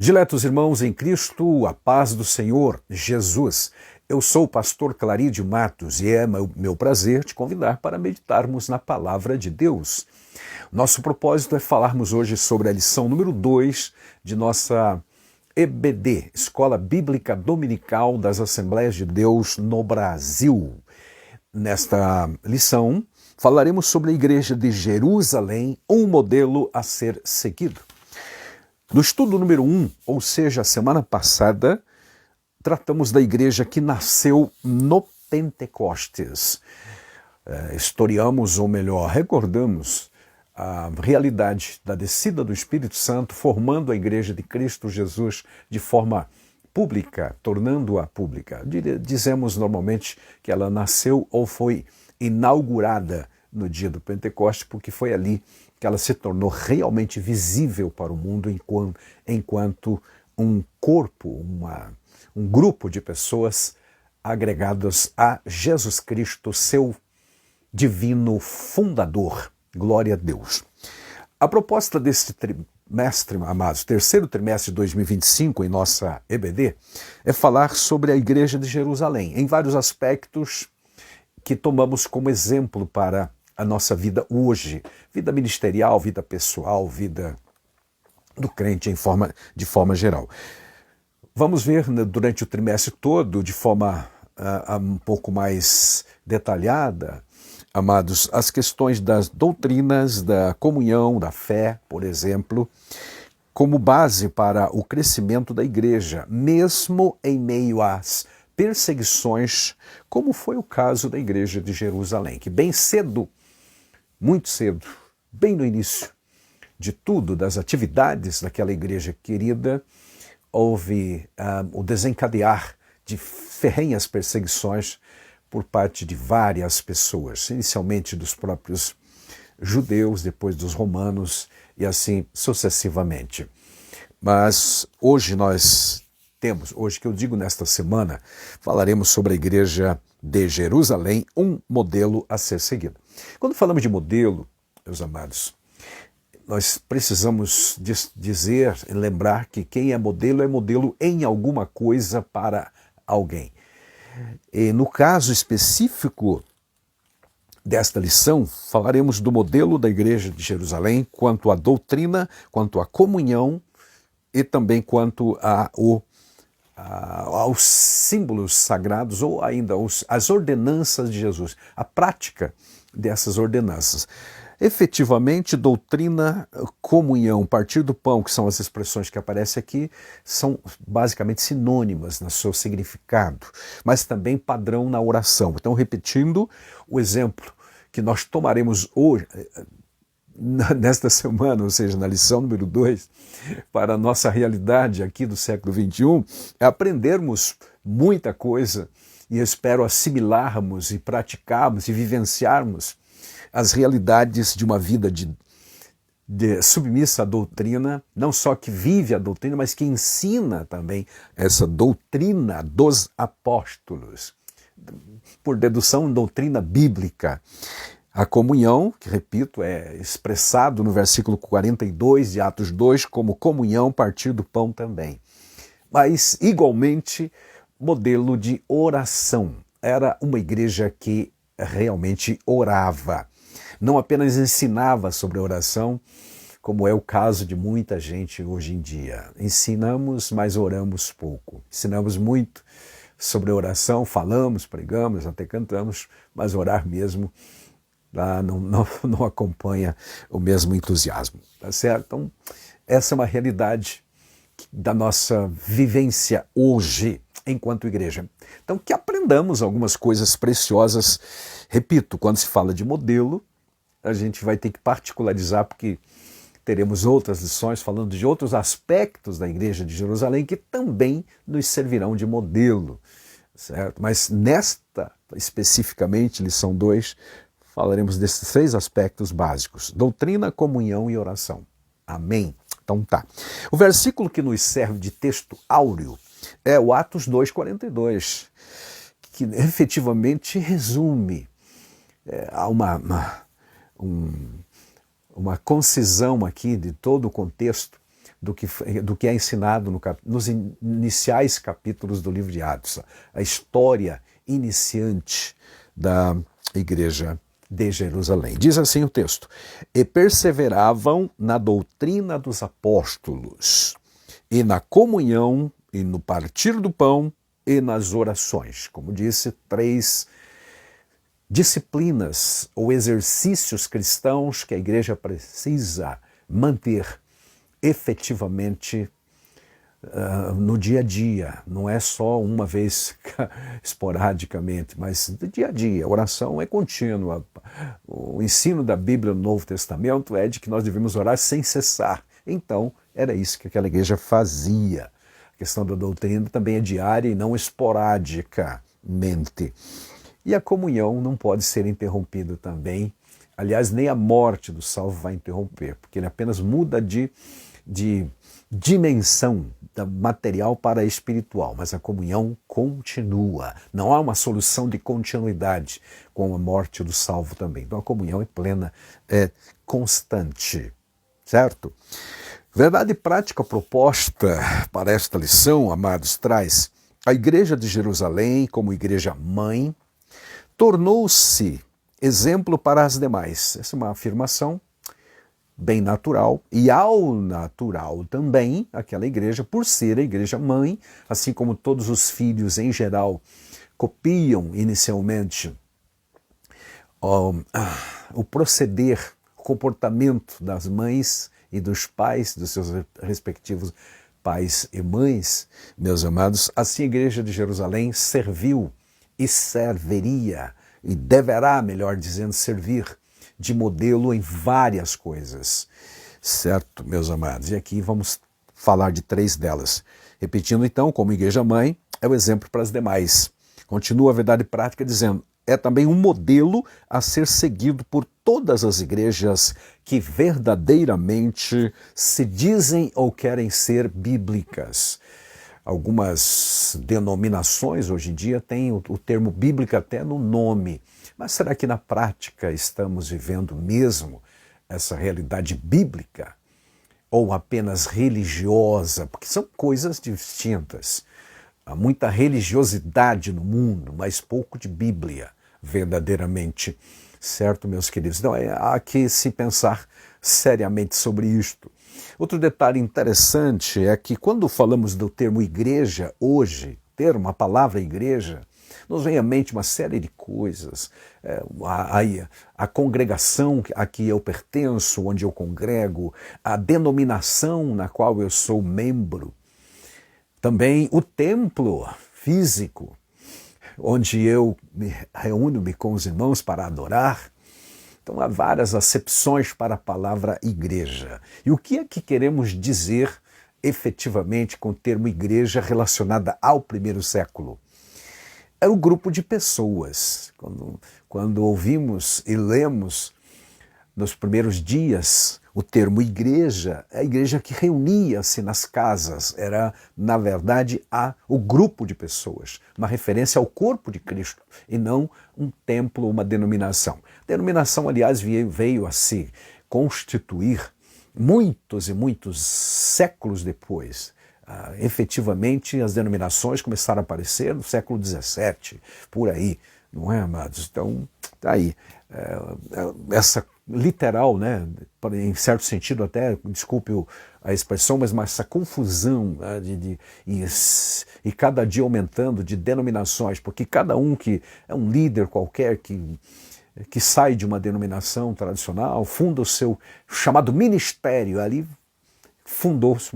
Diletos irmãos em Cristo, a paz do Senhor Jesus. Eu sou o pastor Clarídio Matos e é meu prazer te convidar para meditarmos na palavra de Deus. Nosso propósito é falarmos hoje sobre a lição número 2 de nossa EBD, Escola Bíblica Dominical das Assembleias de Deus no Brasil. Nesta lição, falaremos sobre a Igreja de Jerusalém, um modelo a ser seguido. No estudo número 1, ou seja, a semana passada, tratamos da igreja que nasceu no Pentecostes. Historiamos, ou melhor, recordamos a realidade da descida do Espírito Santo, formando a igreja de Cristo Jesus de forma pública, tornando-a pública. Dizemos normalmente que ela nasceu ou foi inaugurada no dia do Pentecostes, porque foi ali que ela se tornou realmente visível para o mundo enquanto um corpo, um grupo de pessoas agregadas a Jesus Cristo, seu divino fundador. Glória a Deus. A proposta deste trimestre, amados, terceiro trimestre de 2025 em nossa EBD, é falar sobre a Igreja de Jerusalém, em vários aspectos que tomamos como exemplo para a nossa vida hoje, vida ministerial, vida pessoal, vida do crente de forma geral. Vamos ver durante o trimestre todo, de forma um pouco mais detalhada, amados, as questões das doutrinas, da comunhão, da fé, por exemplo, como base para o crescimento da igreja, mesmo em meio às perseguições, como foi o caso da Igreja de Jerusalém, que bem cedo, muito cedo, bem no início de tudo, das atividades daquela igreja querida, houve o desencadear de ferrenhas perseguições por parte de várias pessoas, inicialmente dos próprios judeus, depois dos romanos e assim sucessivamente. Mas hoje hoje que eu digo nesta semana, falaremos sobre a Igreja de Jerusalém, um modelo a ser seguido. Quando falamos de modelo, meus amados, nós precisamos dizer e lembrar que quem é modelo em alguma coisa para alguém. E no caso específico desta lição, falaremos do modelo da Igreja de Jerusalém quanto à doutrina, quanto à comunhão e também quanto aos símbolos sagrados ou ainda as ordenanças de Jesus, a prática dessas ordenanças. Efetivamente, doutrina, comunhão, partir do pão, que são as expressões que aparecem aqui, são basicamente sinônimas no seu significado, mas também padrão na oração. Então, repetindo o exemplo que nós tomaremos hoje, nesta semana, ou seja, na lição número 2, para a nossa realidade aqui do século XXI, é aprendermos muita coisa e espero assimilarmos e praticarmos e vivenciarmos as realidades de uma vida de submissa à doutrina, não só que vive a doutrina, mas que ensina também essa doutrina dos apóstolos. Por dedução, doutrina bíblica. A comunhão, que repito, é expressado no versículo 42 de Atos 2 como comunhão, partir do pão também. Mas, igualmente, modelo de oração. Era uma igreja que realmente orava. Não apenas ensinava sobre a oração, como é o caso de muita gente hoje em dia. Ensinamos, mas oramos pouco. Ensinamos muito sobre a oração, falamos, pregamos, até cantamos, mas orar mesmo não acompanha o mesmo entusiasmo, tá certo? Então, essa é uma realidade da nossa vivência hoje, enquanto igreja. Então, que aprendamos algumas coisas preciosas. Repito, quando se fala de modelo, a gente vai ter que particularizar, porque teremos outras lições falando de outros aspectos da Igreja de Jerusalém que também nos servirão de modelo, certo? Mas nesta, especificamente, lição 2, falaremos desses 3 aspectos básicos: doutrina, comunhão e oração. Amém? Então tá. O versículo que nos serve de texto áureo é o Atos 2,42, que efetivamente resume há uma concisão aqui de todo o contexto do que é ensinado nos iniciais capítulos do livro de Atos, a história iniciante da igreja de Jerusalém. Diz assim o texto: e perseveravam na doutrina dos apóstolos, e na comunhão, e no partir do pão, e nas orações. Como disse, 3 disciplinas ou exercícios cristãos que a igreja precisa manter efetivamente no dia a dia. Não é só uma vez esporadicamente, mas do dia a dia. A oração é contínua. O ensino da Bíblia no Novo Testamento é de que nós devemos orar sem cessar. Então, era isso que aquela igreja fazia. A questão da doutrina também é diária e não esporadicamente. E a comunhão não pode ser interrompida também. Aliás, nem a morte do salvo vai interromper, porque ele apenas muda de dimensão da material para a espiritual, mas a comunhão continua. Não há uma solução de continuidade com a morte do salvo também. Então a comunhão é plena, é constante, certo? Verdade prática proposta para esta lição, amados, traz a igreja de Jerusalém como igreja mãe, tornou-se exemplo para as demais. Essa é uma afirmação bem natural, e ao natural também, aquela igreja, por ser a igreja mãe, assim como todos os filhos em geral copiam inicialmente o proceder, o comportamento das mães e dos pais, dos seus respectivos pais e mães, meus amados, assim a igreja de Jerusalém serviu e serviria, e deverá, melhor dizendo, servir de modelo em várias coisas, certo, meus amados? E aqui vamos falar de 3 delas. Repetindo então, como igreja mãe, é o exemplo para as demais. Continua a verdade prática dizendo, é também um modelo a ser seguido por todas as igrejas que verdadeiramente se dizem ou querem ser bíblicas. Algumas denominações hoje em dia têm o termo bíblica até no nome. Mas será que na prática estamos vivendo mesmo essa realidade bíblica? Ou apenas religiosa? Porque são coisas distintas. Há muita religiosidade no mundo, mas pouco de Bíblia, verdadeiramente. Certo, meus queridos? Então, há que se pensar seriamente sobre isto. Outro detalhe interessante é que quando falamos do termo igreja hoje, a palavra igreja, nos vem à mente uma série de coisas. A congregação a que eu pertenço, onde eu congrego, a denominação na qual eu sou membro, também o templo físico, onde eu reúno-me com os irmãos para adorar. Então há várias acepções para a palavra igreja. E o que é que queremos dizer efetivamente com o termo igreja relacionada ao primeiro século? Era o grupo de pessoas. Quando ouvimos e lemos nos primeiros dias o termo igreja, é a igreja que reunia-se nas casas. Era, na verdade, o grupo de pessoas, uma referência ao corpo de Cristo e não um templo, uma denominação. A denominação, aliás, veio a se constituir muitos e muitos séculos depois. Efetivamente, as denominações começaram a aparecer no século XVII, por aí, não é, amados? Então, tá aí. Essa literal, né, em certo sentido até, desculpe a expressão, mas essa confusão, né, e cada dia aumentando de denominações, porque cada um que é um líder qualquer que sai de uma denominação tradicional, funda o seu chamado ministério, ali fundou-se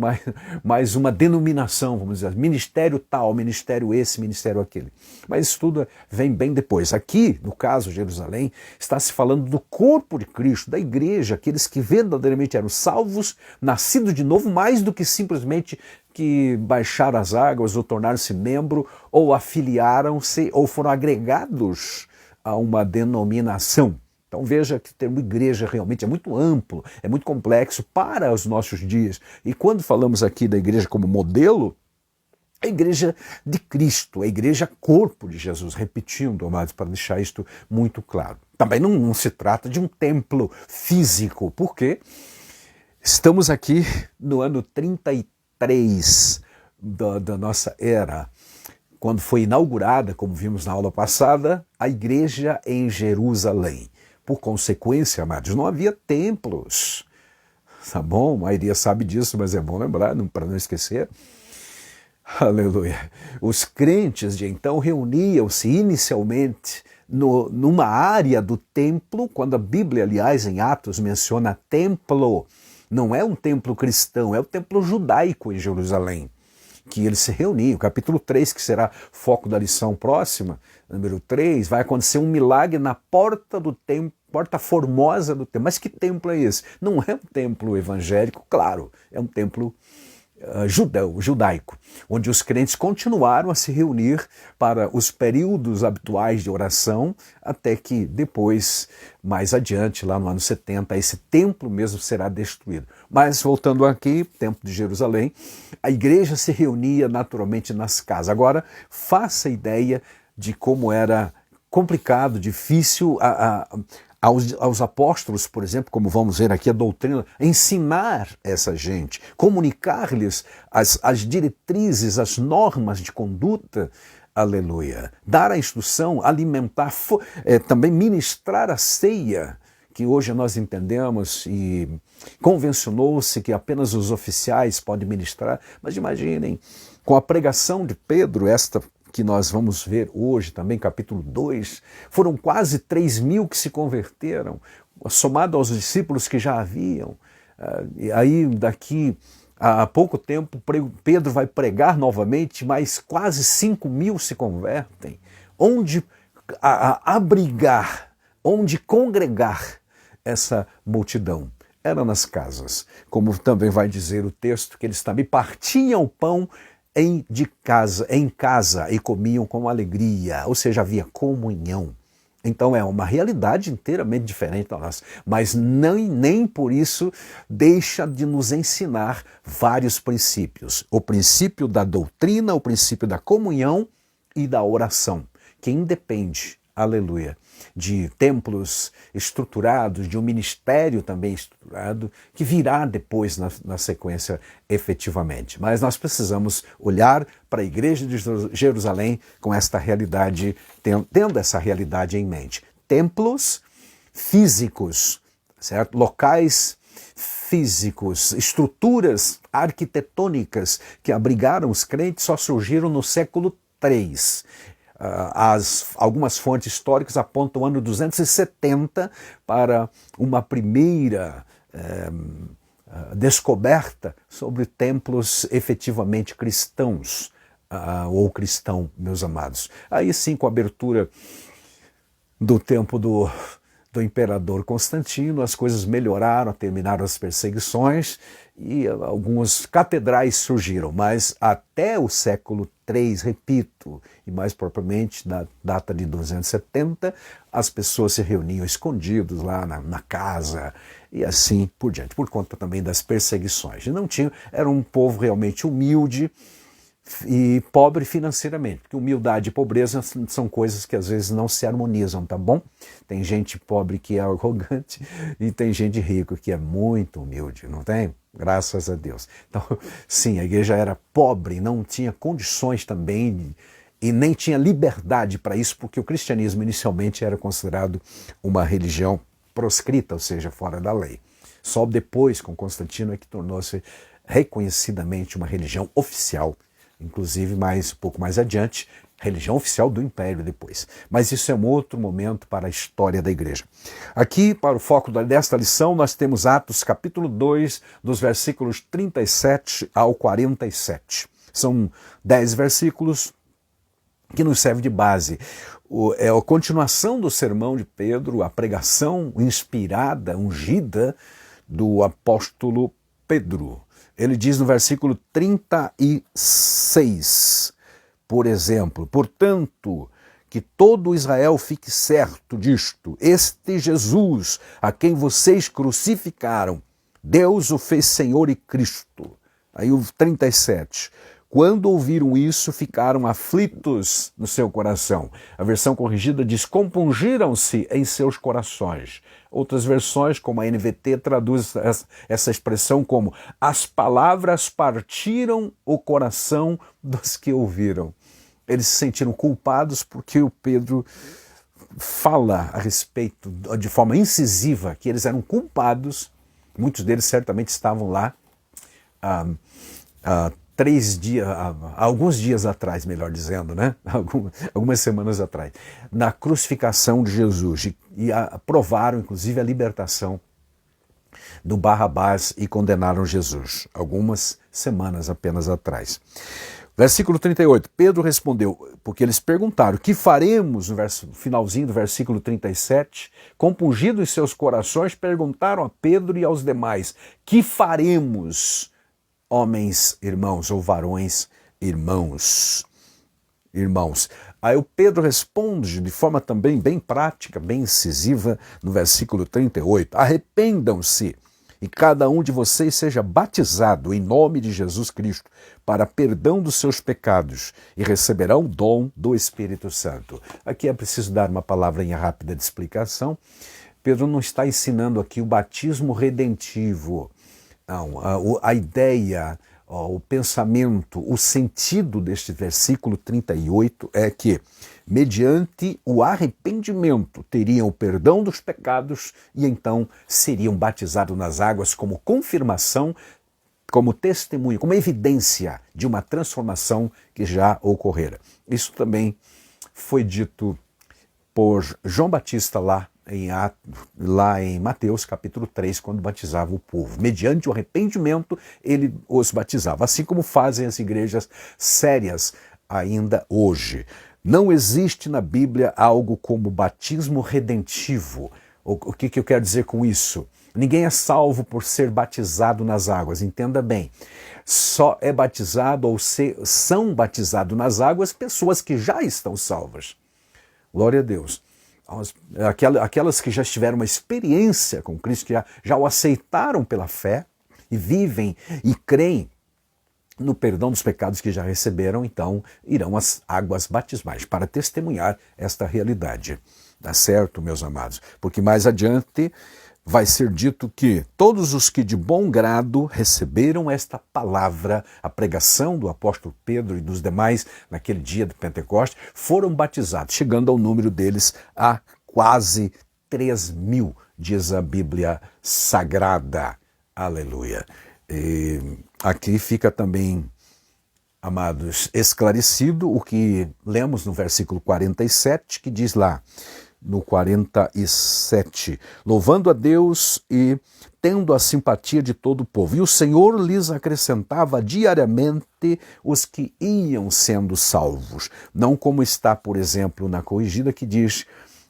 mais uma denominação, vamos dizer, ministério tal, ministério esse, ministério aquele. Mas isso tudo vem bem depois. Aqui, no caso de Jerusalém, está se falando do corpo de Cristo, da igreja, aqueles que verdadeiramente eram salvos, nascidos de novo, mais do que simplesmente que baixaram as águas ou tornaram-se membro, ou afiliaram-se, ou foram agregados a uma denominação. Então veja que o termo igreja realmente é muito amplo, é muito complexo para os nossos dias. E quando falamos aqui da igreja como modelo, a igreja de Cristo, a igreja corpo de Jesus, repetindo, amados, para deixar isto muito claro. Também não se trata de um templo físico, porque Estamos aqui no ano 33 da nossa era, quando foi inaugurada, como vimos na aula passada, a igreja em Jerusalém. Por consequência, amados, não havia templos. Tá bom? A maioria sabe disso, mas é bom lembrar, para não esquecer. Aleluia. Os crentes de então reuniam-se inicialmente numa área do templo, quando a Bíblia, aliás, em Atos, menciona templo. Não é um templo cristão, é o templo judaico em Jerusalém, que eles se reuniam. Capítulo 3, que será foco da lição próxima, número 3, vai acontecer um milagre na porta do templo, porta formosa do templo. Mas que templo é esse? Não é um templo evangélico, claro, é um templo judaico, onde os crentes continuaram a se reunir para os períodos habituais de oração, até que depois, mais adiante, lá no ano 70, esse templo mesmo será destruído. Mas voltando aqui, Templo de Jerusalém, a igreja se reunia naturalmente nas casas. Agora, faça ideia de como era complicado, difícil aos apóstolos, por exemplo, como vamos ver aqui a doutrina, ensinar essa gente, comunicar-lhes as diretrizes, as normas de conduta, aleluia, dar a instrução, alimentar, também ministrar a ceia, que hoje nós entendemos e convencionou-se que apenas os oficiais podem ministrar, mas imaginem, com a pregação de Pedro, esta que nós vamos ver hoje também, capítulo 2, foram quase 3.000 que se converteram, somado aos discípulos que já haviam. E aí, daqui a pouco tempo, Pedro vai pregar novamente, mas quase 5.000 se convertem. Onde abrigar, onde congregar essa multidão? Era nas casas, como também vai dizer o texto, que eles também partiam o pão em casa e comiam com alegria, ou seja, havia comunhão. Então é uma realidade inteiramente diferente da nossa, mas nem por isso deixa de nos ensinar vários princípios. O princípio da doutrina, o princípio da comunhão e da oração, que independe, aleluia, de templos estruturados, de um ministério também estruturado, que virá depois na sequência efetivamente. Mas nós precisamos olhar para a igreja de Jerusalém com esta realidade, tendo essa realidade em mente. Templos físicos, certo? Locais físicos, estruturas arquitetônicas que abrigaram os crentes só surgiram no século III. Algumas fontes históricas apontam o ano 270 para uma primeira descoberta sobre templos efetivamente cristãos, ou cristão, meus amados. Aí sim, com a abertura do tempo do imperador Constantino, as coisas melhoraram, terminaram as perseguições e algumas catedrais surgiram, mas até o século III, repito, e mais propriamente na data de 270, as pessoas se reuniam escondidos lá na casa e assim por diante, por conta também das perseguições. E não tinham, era um povo realmente humilde e pobre financeiramente, porque humildade e pobreza são coisas que às vezes não se harmonizam, tá bom? Tem gente pobre que é arrogante e tem gente rica que é muito humilde, não tem? Graças a Deus. Então, sim, a igreja era pobre, não tinha condições também e nem tinha liberdade para isso, porque o cristianismo inicialmente era considerado uma religião proscrita, ou seja, fora da lei. Só depois, com Constantino, é que tornou-se reconhecidamente uma religião oficial, inclusive um pouco mais adiante, religião oficial do Império depois. Mas isso é um outro momento para a história da igreja. Aqui, para o foco desta lição, nós temos Atos capítulo 2, dos versículos 37 ao 47. São 10 versículos que nos servem de base. É a continuação do sermão de Pedro, a pregação inspirada, ungida do apóstolo Pedro. Ele diz no versículo 36, por exemplo, portanto, que todo Israel fique certo disto, este Jesus, a quem vocês crucificaram, Deus o fez Senhor e Cristo. Aí o 37, Quando ouviram isso, ficaram aflitos no seu coração. A versão corrigida diz: compungiram-se em seus corações. Outras versões, como a NVT, traduz essa expressão como: as palavras partiram o coração dos que ouviram. Eles se sentiram culpados porque o Pedro fala a respeito, de forma incisiva, que eles eram culpados. Muitos deles certamente estavam lá alguns dias atrás, melhor dizendo, né? Algumas semanas atrás, na crucificação de Jesus, e aprovaram inclusive a libertação do Barrabás e condenaram Jesus, algumas semanas apenas atrás. Versículo 38, Pedro respondeu, porque eles perguntaram: que faremos? No finalzinho do versículo 37, compungidos em seus corações, perguntaram a Pedro e aos demais: que faremos, homens irmãos, ou varões irmãos? Aí o Pedro responde de forma também bem prática, bem incisiva, no versículo 38, arrependam-se e cada um de vocês seja batizado em nome de Jesus Cristo para perdão dos seus pecados e receberão o dom do Espírito Santo. Aqui é preciso dar uma palavrinha rápida de explicação. Pedro não está ensinando aqui o batismo redentivo. Não, a ideia, o pensamento, o sentido deste versículo 38 é que, mediante o arrependimento, teriam o perdão dos pecados e então seriam batizados nas águas como confirmação, como testemunho, como evidência de uma transformação que já ocorrera. Isso também foi dito por João Batista lá em Mateus capítulo 3, quando batizava o povo. Mediante o arrependimento, ele os batizava, assim como fazem as igrejas sérias ainda hoje. Não existe na Bíblia algo como batismo redentivo. O que eu quero dizer com isso? Ninguém é salvo por ser batizado nas águas, entenda bem. Só é batizado ou são batizados nas águas pessoas que já estão salvas. Glória a Deus. Aquelas que já tiveram uma experiência com Cristo, que já o aceitaram pela fé e vivem e creem no perdão dos pecados que já receberam, então irão às águas batismais para testemunhar esta realidade. Tá certo, meus amados? Porque mais adiante vai ser dito que todos os que de bom grado receberam esta palavra, a pregação do apóstolo Pedro e dos demais naquele dia de Pentecostes, foram batizados, chegando ao número deles a quase 3.000, diz a Bíblia Sagrada. Aleluia. E aqui fica também, amados, esclarecido o que lemos no versículo 47, que diz lá, no 47, louvando a Deus e tendo a simpatia de todo o povo. E o Senhor lhes acrescentava diariamente os que iam sendo salvos. Não como está, por exemplo, na corrigida, que diz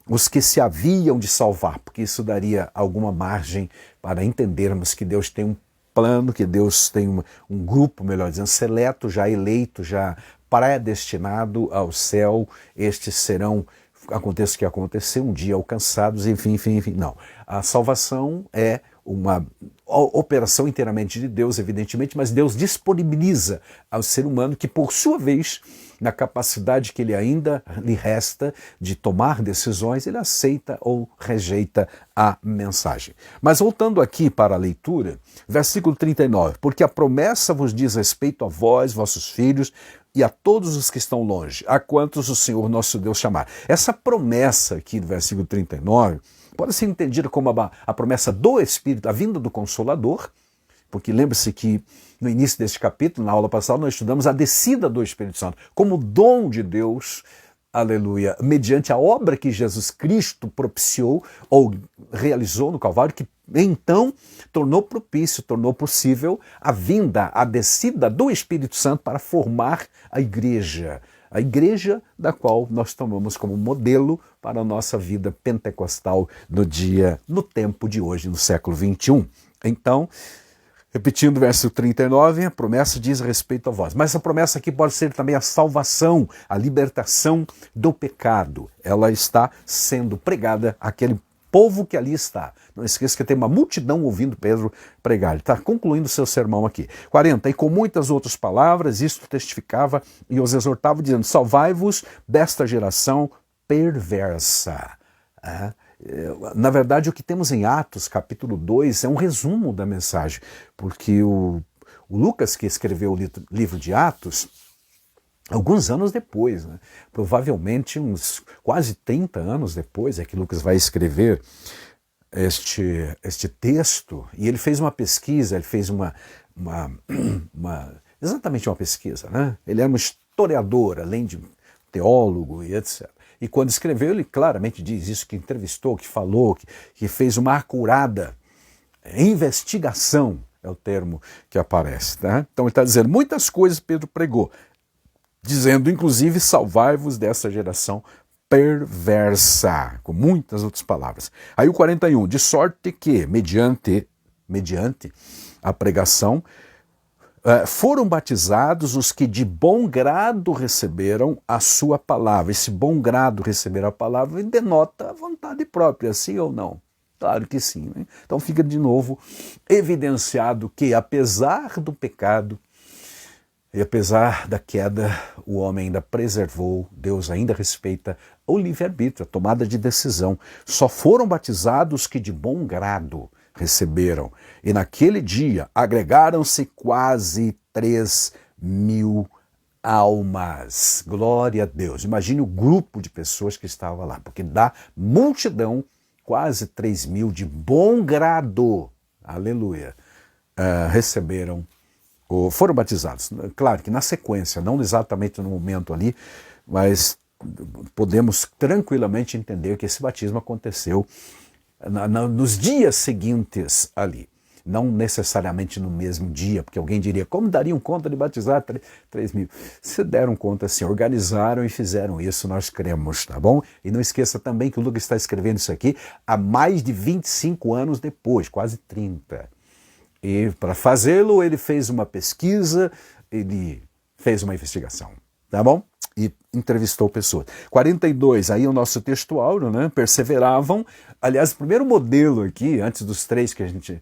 os que se haviam de salvar, porque isso daria alguma margem para entendermos que Deus tem um plano, que Deus tem um grupo, melhor dizendo, seleto, já eleito, já predestinado ao céu. Estes serão, aconteça o que acontecer, um dia alcançados, enfim. Não. A salvação é uma operação inteiramente de Deus, evidentemente, mas Deus disponibiliza ao ser humano que, por sua vez, na capacidade que ele ainda lhe resta de tomar decisões, ele aceita ou rejeita a mensagem. Mas voltando aqui para a leitura, versículo 39, porque a promessa vos diz respeito a vós, vossos filhos, e a todos os que estão longe, a quantos o Senhor nosso Deus chamar. Essa promessa aqui do versículo 39 pode ser entendida como a promessa do Espírito, a vinda do Consolador, porque lembre-se que no início deste capítulo, na aula passada, nós estudamos a descida do Espírito Santo como dom de Deus, aleluia, mediante a obra que Jesus Cristo propiciou ou realizou no Calvário, que então tornou propício, tornou possível a vinda, a descida do Espírito Santo para formar a igreja da qual nós tomamos como modelo para a nossa vida pentecostal no tempo de hoje, no século 21. Então, repetindo o verso 39, a promessa diz respeito a vós. Mas essa promessa aqui pode ser também a salvação, a libertação do pecado. Ela está sendo pregada àquele povo que ali está. Não esqueça que tem uma multidão ouvindo Pedro pregar. Ele está concluindo seu sermão aqui. 40. E com muitas outras palavras, isto testificava e os exortava, dizendo: salvai-vos desta geração perversa. Na verdade, o que temos em Atos, capítulo 2, é um resumo da mensagem, porque o Lucas, que escreveu o livro de Atos, alguns anos depois, né? Provavelmente uns quase 30 anos depois, é que Lucas vai escrever este texto, e ele fez uma pesquisa, ele fez exatamente uma pesquisa, né? Ele era um historiador, além de teólogo e etc. E quando escreveu, ele claramente diz isso, que entrevistou, que falou, que fez uma acurada investigação, é o termo que aparece. Tá? Então ele está dizendo, muitas coisas Pedro pregou, dizendo, inclusive, salvai-vos dessa geração perversa, com muitas outras palavras. Aí o 41, de sorte que, mediante a pregação, foram batizados os que de bom grado receberam a sua palavra. Esse bom grado receber a palavra denota a vontade própria, sim ou não? Claro que sim. Né? Então fica de novo evidenciado que, apesar do pecado e apesar da queda, o homem ainda preservou, Deus ainda respeita o livre-arbítrio, a tomada de decisão. Só foram batizados os que de bom grado receberam. E naquele dia agregaram-se quase 3.000 almas. Glória a Deus. Imagine o grupo de pessoas que estava lá, porque da multidão, quase 3.000 de bom grado, aleluia, receberam, ou foram batizados. Claro que na sequência, não exatamente no momento ali, mas podemos tranquilamente entender que esse batismo aconteceu nos dias seguintes ali, não necessariamente no mesmo dia, porque alguém diria, como dariam conta de batizar 3.000? Se deram conta, assim, organizaram e fizeram isso, nós cremos, tá bom? E não esqueça também que o Lucas está escrevendo isso aqui há mais de 25 anos depois, quase 30. E para fazê-lo, ele fez uma pesquisa, ele fez uma investigação, tá bom? E entrevistou pessoas. 42, aí o nosso texto áureo, né? Perseveravam. Aliás, o primeiro modelo aqui, antes dos 3 que a gente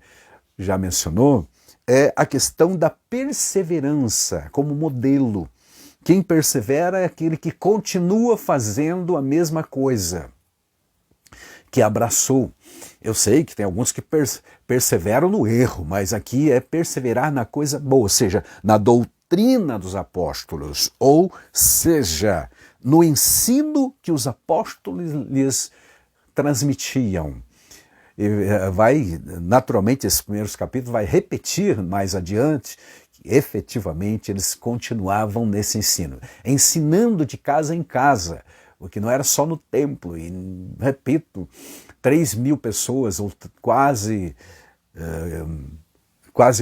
já mencionou, é a questão da perseverança como modelo. Quem persevera é aquele que continua fazendo a mesma coisa, que abraçou. Eu sei que tem alguns que perseveram no erro, mas aqui é perseverar na coisa boa, ou seja, na doutrina dos apóstolos, ou seja, no ensino que os apóstolos lhes transmitiam. E vai, naturalmente, esses primeiros capítulos vai repetir mais adiante que efetivamente eles continuavam nesse ensino, ensinando de casa em casa, o que não era só no templo, e repito, 3.000 pessoas, ou quase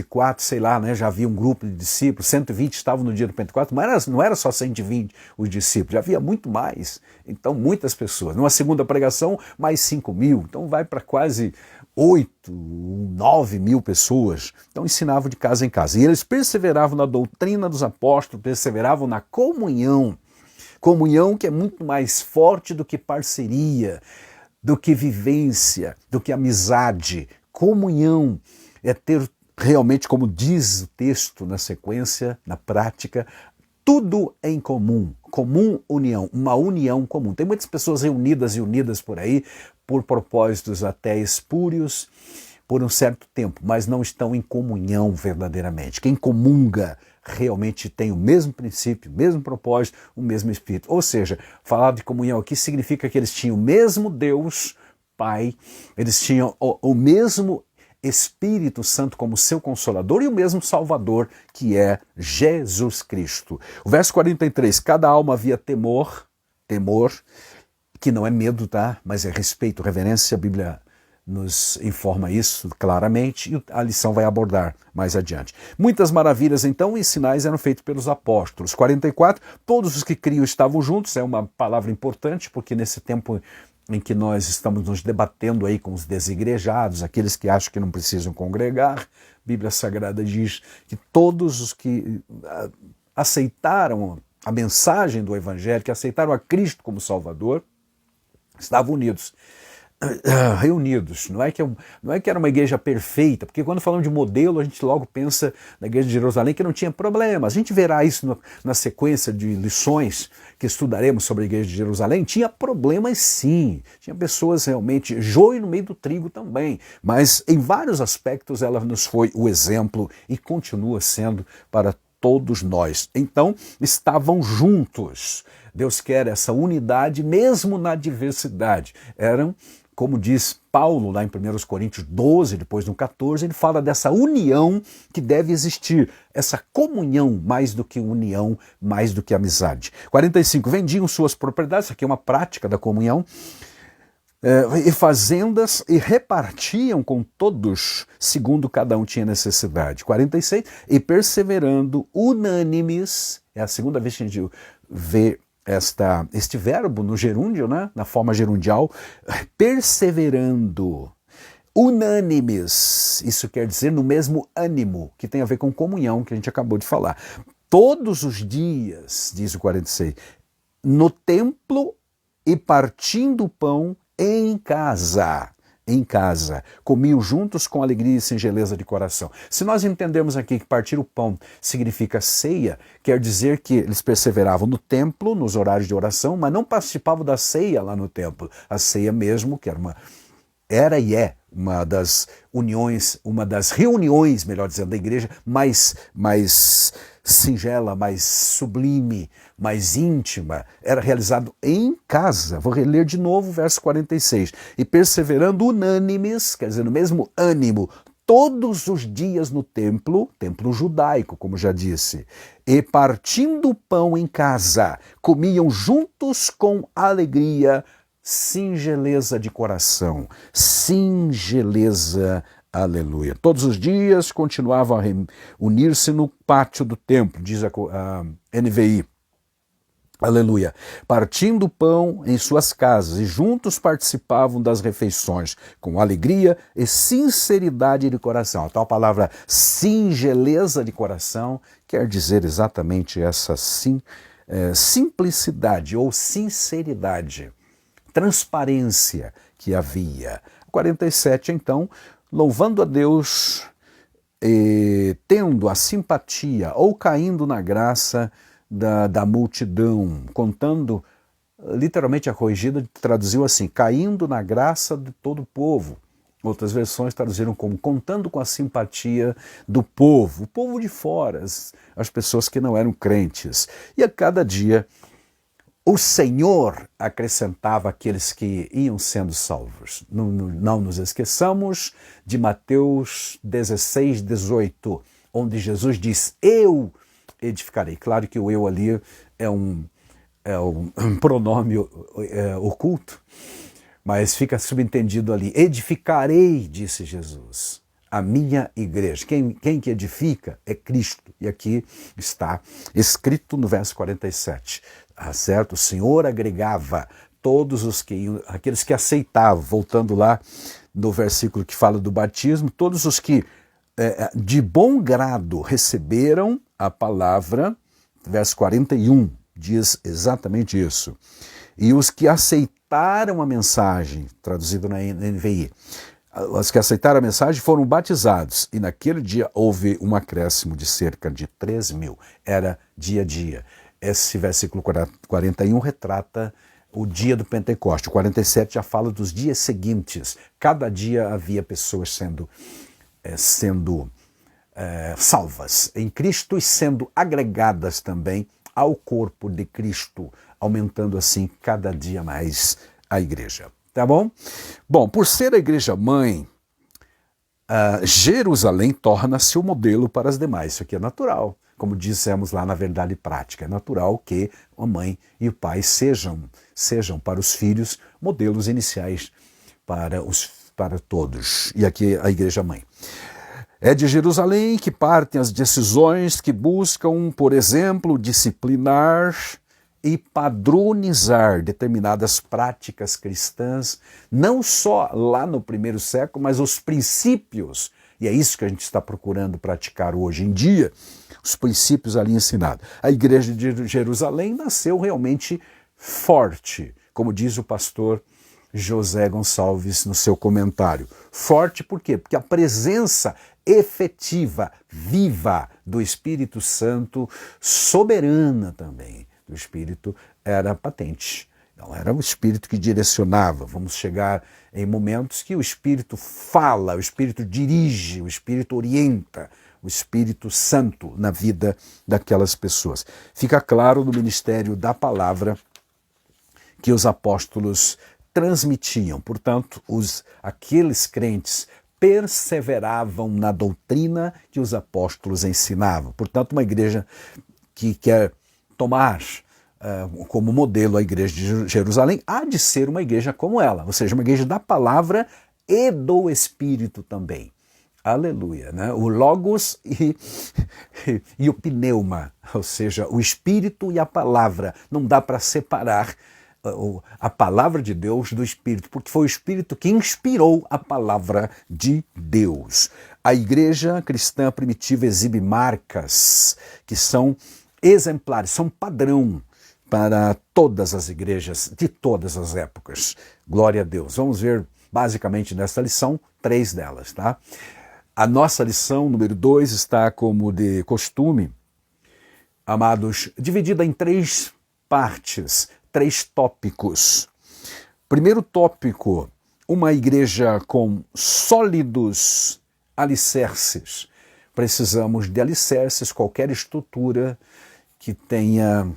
4, sei lá, né? Já havia um grupo de discípulos, 120 estavam no dia do Pentecostes, mas não era só 120 os discípulos, já havia muito mais. Então, muitas pessoas. Numa segunda pregação, mais 5.000, então vai para quase 8, 9.000 pessoas. Então, ensinavam de casa em casa. E eles perseveravam na doutrina dos apóstolos, perseveravam na comunhão. Comunhão que é muito mais forte do que parceria, do que vivência, do que amizade. Comunhão é ter realmente, como diz o texto na sequência, na prática, tudo em comum, união, uma união comum. Tem muitas pessoas reunidas e unidas por aí, por propósitos até espúrios, por um certo tempo, mas não estão em comunhão verdadeiramente. Quem comunga realmente tem o mesmo princípio, o mesmo propósito, o mesmo espírito. Ou seja, falar de comunhão aqui significa que eles tinham o mesmo Deus, Pai, eles tinham o mesmo Espírito Santo como seu Consolador e o mesmo Salvador, que é Jesus Cristo. O verso 43, cada alma havia temor, que não é medo, tá? Mas é respeito, reverência, a Bíblia nos informa isso claramente e a lição vai abordar mais adiante. Muitas maravilhas, então, e sinais eram feitos pelos apóstolos. 44, todos os que criam estavam juntos, é uma palavra importante, porque nesse tempo em que nós estamos nos debatendo aí com os desigrejados, aqueles que acham que não precisam congregar, a Bíblia Sagrada diz que todos os que aceitaram a mensagem do Evangelho, que aceitaram a Cristo como Salvador, estavam unidos. reunidos. Não é que era uma igreja perfeita, porque quando falamos de modelo, a gente logo pensa na igreja de Jerusalém que não tinha problemas. A gente verá isso na sequência de lições que estudaremos sobre a igreja de Jerusalém. Tinha problemas sim, tinha pessoas realmente, joio no meio do trigo também, mas em vários aspectos ela nos foi o exemplo e continua sendo para todos nós. Então, estavam juntos. Deus quer essa unidade mesmo na diversidade. Eram, como diz Paulo lá em 1 Coríntios 12, depois no 14, ele fala dessa união que deve existir, essa comunhão mais do que união, mais do que amizade. 45, vendiam suas propriedades, isso aqui é uma prática da comunhão, e fazendas e repartiam com todos, segundo cada um tinha necessidade. 46, e perseverando unânimes, é a segunda vez que a gente vê este verbo no gerúndio, né? Na forma gerundial, perseverando, unânimes, isso quer dizer no mesmo ânimo, que tem a ver com comunhão, que a gente acabou de falar. Todos os dias, diz o 46, no templo e partindo o pão em casa, comiam juntos com alegria e singeleza de coração. Se nós entendermos aqui que partir o pão significa ceia, quer dizer que eles perseveravam no templo, nos horários de oração, mas não participavam da ceia lá no templo. A ceia mesmo, que era e é uma das reuniões, melhor dizendo, da igreja mais singela, mais sublime, mais íntima, era realizado em casa. Vou reler de novo o verso 46. E perseverando unânimes, quer dizer, no mesmo ânimo, todos os dias no templo judaico, como já disse, e partindo o pão em casa, comiam juntos com alegria, singeleza de coração, singeleza, aleluia. Todos os dias continuavam a unir-se no pátio do templo, diz a NVI, aleluia, partindo o pão em suas casas e juntos participavam das refeições com alegria e sinceridade de coração. A tal palavra singeleza de coração quer dizer exatamente essa simplicidade ou sinceridade, transparência que havia. 47, então, louvando a Deus, tendo a simpatia ou caindo na graça da multidão, contando, literalmente a corrigida traduziu assim, caindo na graça de todo o povo. Outras versões traduziram como contando com a simpatia do povo, o povo de fora, as pessoas que não eram crentes. E a cada dia o Senhor acrescentava aqueles que iam sendo salvos. Não nos esqueçamos de Mateus 16, 18, onde Jesus diz, eu edificarei. Claro que o eu ali é um pronome oculto, mas fica subentendido ali, edificarei, disse Jesus, a minha igreja. Quem que edifica é Cristo. E aqui está escrito no verso 47. Certo? O Senhor agregava todos aqueles que aceitavam, voltando lá no versículo que fala do batismo, todos os que de bom grado receberam a palavra, verso 41, diz exatamente isso. E os que aceitaram a mensagem, traduzido na NVI, os que aceitaram a mensagem foram batizados, e naquele dia houve um acréscimo de cerca de 3.000. Era dia a dia. Esse versículo 41 retrata o dia do Pentecoste. O 47 já fala dos dias seguintes. Cada dia havia pessoas sendo salvas em Cristo e sendo agregadas também ao corpo de Cristo, aumentando assim cada dia mais a igreja. Tá bom? Bom, por ser a igreja mãe, Jerusalém torna-se o modelo para as demais. Isso aqui é natural. Como dissemos lá na Verdade Prática, é natural que a mãe e o pai sejam para os filhos modelos iniciais para todos. E aqui a igreja mãe. É de Jerusalém que partem as decisões que buscam, por exemplo, disciplinar e padronizar determinadas práticas cristãs, não só lá no primeiro século, mas os princípios. E é isso que a gente está procurando praticar hoje em dia, os princípios ali ensinados. A igreja de Jerusalém nasceu realmente forte, como diz o pastor José Gonçalves no seu comentário. Forte por quê? Porque a presença efetiva, viva do Espírito Santo, soberana também do Espírito, era patente. Não era o Espírito que direcionava. Vamos chegar em momentos que o Espírito fala, o Espírito dirige, o Espírito orienta, o Espírito Santo na vida daquelas pessoas. Fica claro no ministério da palavra que os apóstolos transmitiam. Portanto, aqueles crentes perseveravam na doutrina que os apóstolos ensinavam. Portanto, uma igreja que quer tomar como modelo a igreja de Jerusalém há de ser uma igreja como ela, ou seja, uma igreja da palavra e do Espírito também. Aleluia, né? O Logos e o Pneuma, ou seja, o Espírito e a palavra. Não dá para separar a palavra de Deus do Espírito, porque foi o Espírito que inspirou a palavra de Deus. A igreja cristã primitiva exibe marcas que são exemplares, são padrão para todas as igrejas de todas as épocas. Glória a Deus. Vamos ver basicamente nesta lição 3 delas, tá? A nossa lição número 2 está, como de costume, amados, dividida em 3 partes, 3 tópicos. Primeiro tópico, uma igreja com sólidos alicerces. Precisamos de alicerces, qualquer estrutura que tenha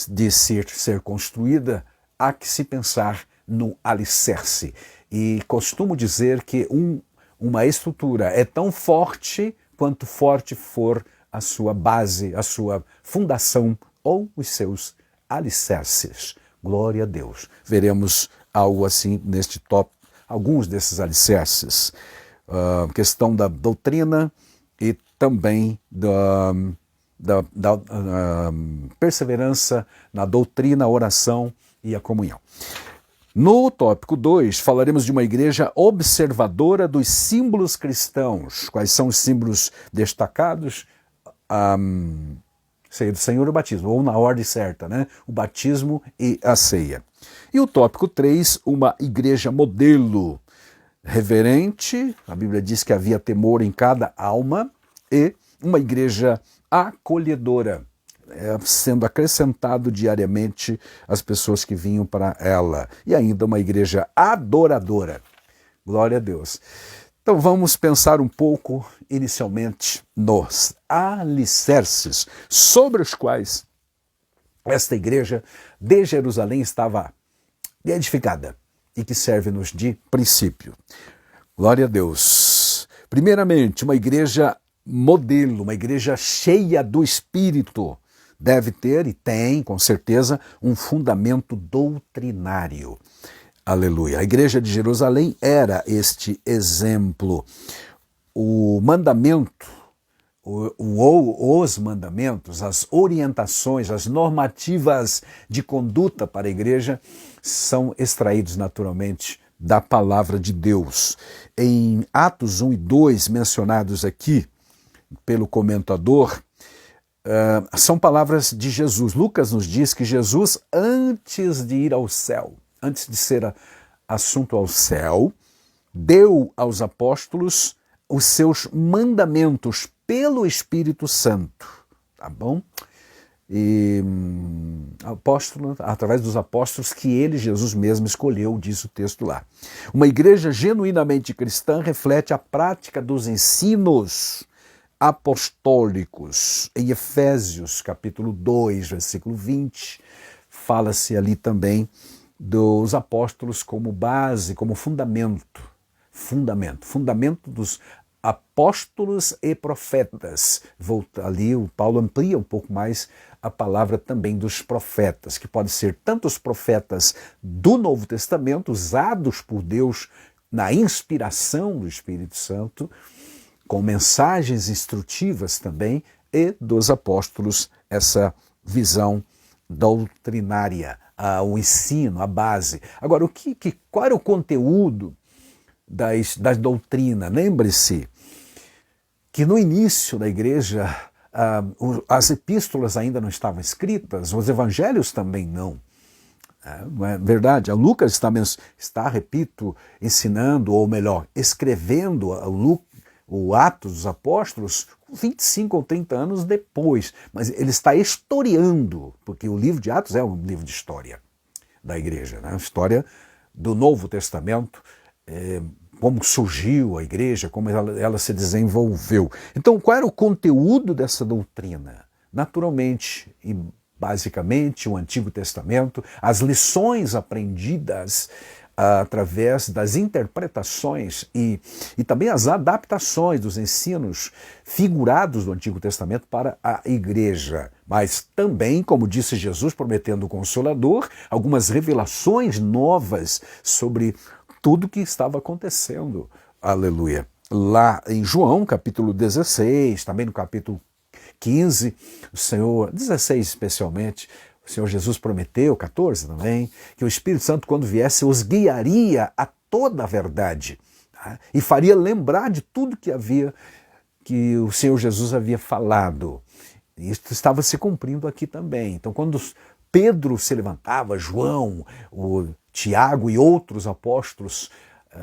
de ser construída, há que se pensar no alicerce. E costumo dizer que uma estrutura é tão forte quanto forte for a sua base, a sua fundação ou os seus alicerces. Glória a Deus. Veremos algo assim neste top, alguns desses alicerces. Questão da doutrina e também da perseverança na doutrina, a oração e a comunhão. No tópico 2, falaremos de uma igreja observadora dos símbolos cristãos. Quais são os símbolos destacados? Ceia do Senhor e o batismo, ou na ordem certa, né? O batismo e a ceia. E o tópico 3, uma igreja modelo, reverente, a Bíblia diz que havia temor em cada alma, e uma igreja acolhedora, sendo acrescentado diariamente as pessoas que vinham para ela. E ainda uma igreja adoradora. Glória a Deus. Então vamos pensar um pouco, inicialmente, nos alicerces sobre os quais esta igreja de Jerusalém estava edificada e que serve-nos de princípio. Glória a Deus. Primeiramente, uma igreja modelo, uma igreja cheia do Espírito, deve ter e tem, com certeza, um fundamento doutrinário. Aleluia. A igreja de Jerusalém era este exemplo. O mandamento, os mandamentos, as orientações, as normativas de conduta para a igreja são extraídos naturalmente da palavra de Deus. Em Atos 1 e 2, mencionados aqui pelo comentador, são palavras de Jesus. Lucas nos diz que Jesus, antes de ir ao céu, antes de ser assunto ao céu, deu aos apóstolos os seus mandamentos pelo Espírito Santo. Tá bom? E apóstolo, através dos apóstolos que ele, Jesus mesmo, escolheu, diz o texto lá. Uma igreja genuinamente cristã reflete a prática dos ensinos apostólicos. Em Efésios, capítulo 2, versículo 20, fala-se ali também dos apóstolos como base, como fundamento dos apóstolos e profetas. Ali o Paulo amplia um pouco mais a palavra também dos profetas, que pode ser tanto os profetas do Novo Testamento, usados por Deus na inspiração do Espírito Santo, com mensagens instrutivas também, e dos apóstolos, essa visão doutrinária, o ensino, a base. Agora, qual era o conteúdo da doutrina? Lembre-se que no início da igreja, as epístolas ainda não estavam escritas, os evangelhos também não. Não é verdade? Lucas está, repito, ensinando, ou melhor, escrevendo o Atos dos Apóstolos 25 ou 30 anos depois. Mas ele está historiando, porque o livro de Atos é um livro de história da igreja, né? História do Novo Testamento, como surgiu a igreja, como ela se desenvolveu. Então, qual era o conteúdo dessa doutrina? Naturalmente e basicamente o Antigo Testamento, as lições aprendidas através das interpretações e também as adaptações dos ensinos figurados do Antigo Testamento para a igreja. Mas também, como disse Jesus, prometendo o Consolador, algumas revelações novas sobre tudo que estava acontecendo. Aleluia. Lá em João, capítulo 16, também no capítulo 15, o Senhor, 16 especialmente, o Senhor Jesus prometeu, 14 também, que o Espírito Santo, quando viesse, os guiaria a toda a verdade, tá? E faria lembrar de tudo que o Senhor Jesus havia falado. E isso estava se cumprindo aqui também. Então, quando Pedro se levantava, João, o Tiago e outros apóstolos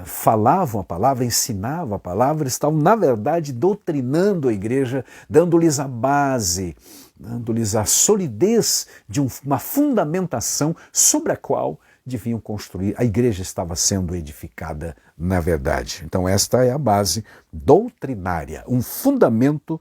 falavam a palavra, ensinavam a palavra, estavam, na verdade, doutrinando a igreja, dando-lhes a base, dando-lhes a solidez de uma fundamentação sobre a qual deviam construir. A igreja estava sendo edificada, na verdade. Então, esta é a base doutrinária, um fundamento,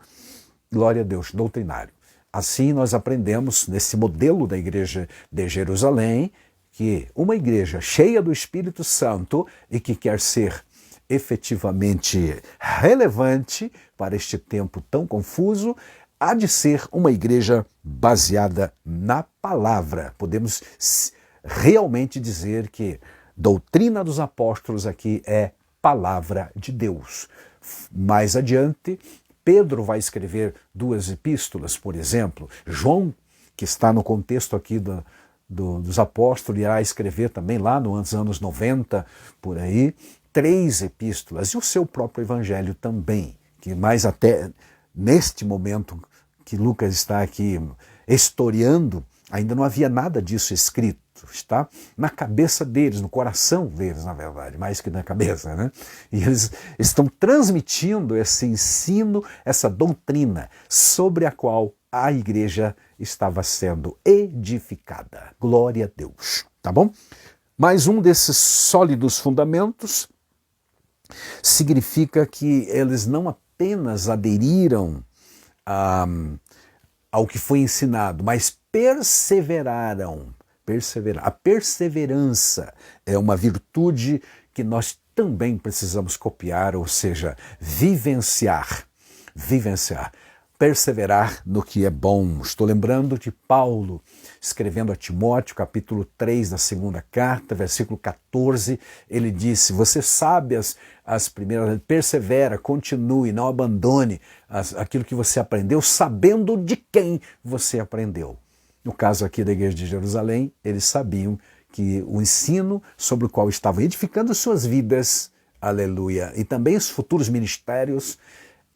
glória a Deus, doutrinário. Assim, nós aprendemos nesse modelo da igreja de Jerusalém, que uma igreja cheia do Espírito Santo e que quer ser efetivamente relevante para este tempo tão confuso, há de ser uma igreja baseada na palavra. Podemos realmente dizer que doutrina dos apóstolos aqui é palavra de Deus. Mais adiante, Pedro vai escrever 2 epístolas, por exemplo. João, que está no contexto aqui dos apóstolos, irá escrever também lá nos anos 90, por aí, 3 epístolas, e o seu próprio evangelho também, que mais até neste momento que Lucas está aqui historiando, ainda não havia nada disso escrito, está na cabeça deles, no coração deles, na verdade, mais que na cabeça, né? E eles estão transmitindo esse ensino, essa doutrina sobre a qual a igreja estava sendo edificada. Glória a Deus, tá bom? Mais um desses sólidos fundamentos significa que eles não apenas aderiram ao que foi ensinado, mas perseveraram. A perseverança é uma virtude que nós também precisamos copiar, ou seja, vivenciar. Perseverar no que é bom. Estou lembrando de Paulo, escrevendo a Timóteo, capítulo 3 da segunda carta, versículo 14, ele disse, você sabe as primeiras, persevera, continue, não abandone aquilo que você aprendeu, sabendo de quem você aprendeu. No caso aqui da igreja de Jerusalém, eles sabiam que o ensino sobre o qual estavam edificando suas vidas, aleluia, e também os futuros ministérios,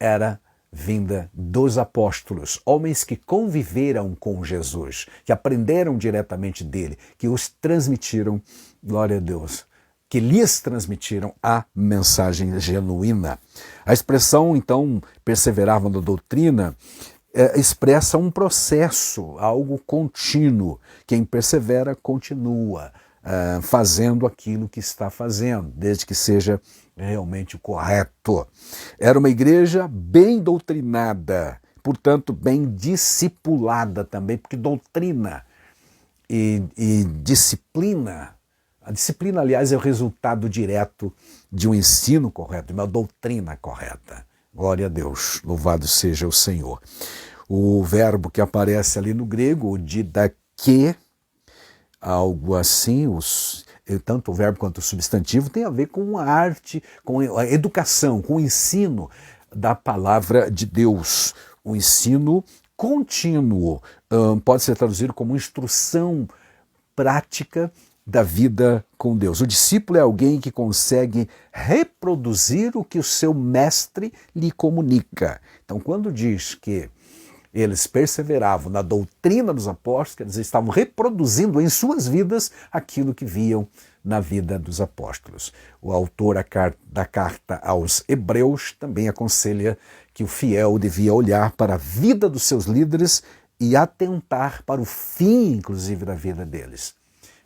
era vinda dos apóstolos, homens que conviveram com Jesus, que aprenderam diretamente dele, que os transmitiram, glória a Deus, que lhes transmitiram a mensagem genuína. A expressão, então, perseveravam na doutrina, expressa um processo, algo contínuo. Quem persevera, continua fazendo aquilo que está fazendo, desde que seja realmente o correto. Era uma igreja bem doutrinada, portanto, bem discipulada também, porque doutrina e disciplina, a disciplina, aliás, é o resultado direto de um ensino correto, de uma doutrina correta. Glória a Deus, louvado seja o Senhor. O verbo que aparece ali no grego, o didaquê, algo assim, tanto o verbo quanto o substantivo, tem a ver com a arte, com a educação, com o ensino da palavra de Deus. O ensino contínuo pode ser traduzido como instrução prática da vida com Deus. O discípulo é alguém que consegue reproduzir o que o seu mestre lhe comunica. Então, quando diz que Eles perseveravam na doutrina dos apóstolos, quer dizer, estavam reproduzindo em suas vidas aquilo que viam na vida dos apóstolos. O autor da carta aos Hebreus também aconselha que o fiel devia olhar para a vida dos seus líderes e atentar para o fim, inclusive, da vida deles.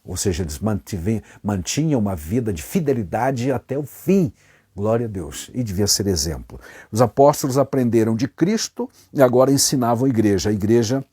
Ou seja, eles mantinham uma vida de fidelidade até o fim. Glória a Deus. E devia ser exemplo. Os apóstolos aprenderam de Cristo e agora ensinavam a igreja. A igreja,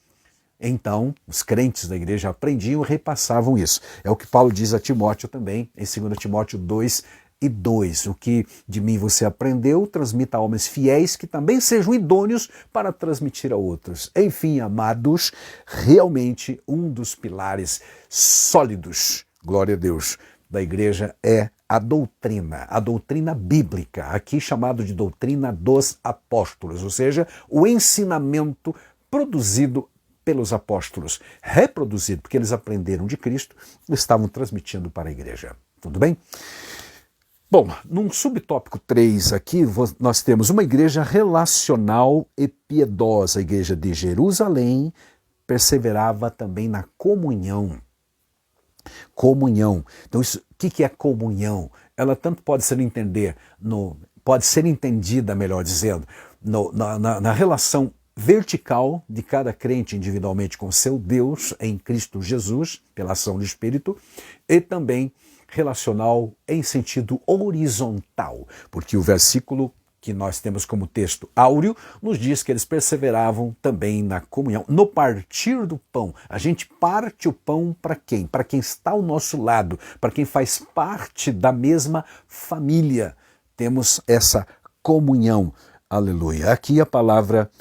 então, os crentes da igreja aprendiam e repassavam isso. É o que Paulo diz a Timóteo também, em 2 Timóteo 2:2. O que de mim você aprendeu, transmita a homens fiéis que também sejam idôneos para transmitir a outros. Enfim, amados, realmente um dos pilares sólidos, glória a Deus, da igreja é a doutrina bíblica, aqui chamado de doutrina dos apóstolos, ou seja, o ensinamento produzido pelos apóstolos, reproduzido, porque eles aprenderam de Cristo e estavam transmitindo para a igreja. Tudo bem? Bom, num subtópico 3 aqui, nós temos uma igreja relacional e piedosa. A igreja de Jerusalém perseverava também na comunhão. Comunhão. Então, o que é comunhão? Ela tanto pode ser entendida, melhor dizendo, na relação vertical de cada crente individualmente com seu Deus em Cristo Jesus, pela ação do Espírito, e também relacional em sentido horizontal, porque o versículo que nós temos como texto áureo, nos diz que eles perseveravam também na comunhão, no partir do pão. A gente parte o pão para quem? Para quem está ao nosso lado, para quem faz parte da mesma família. Temos essa comunhão. Aleluia. Aqui a palavra,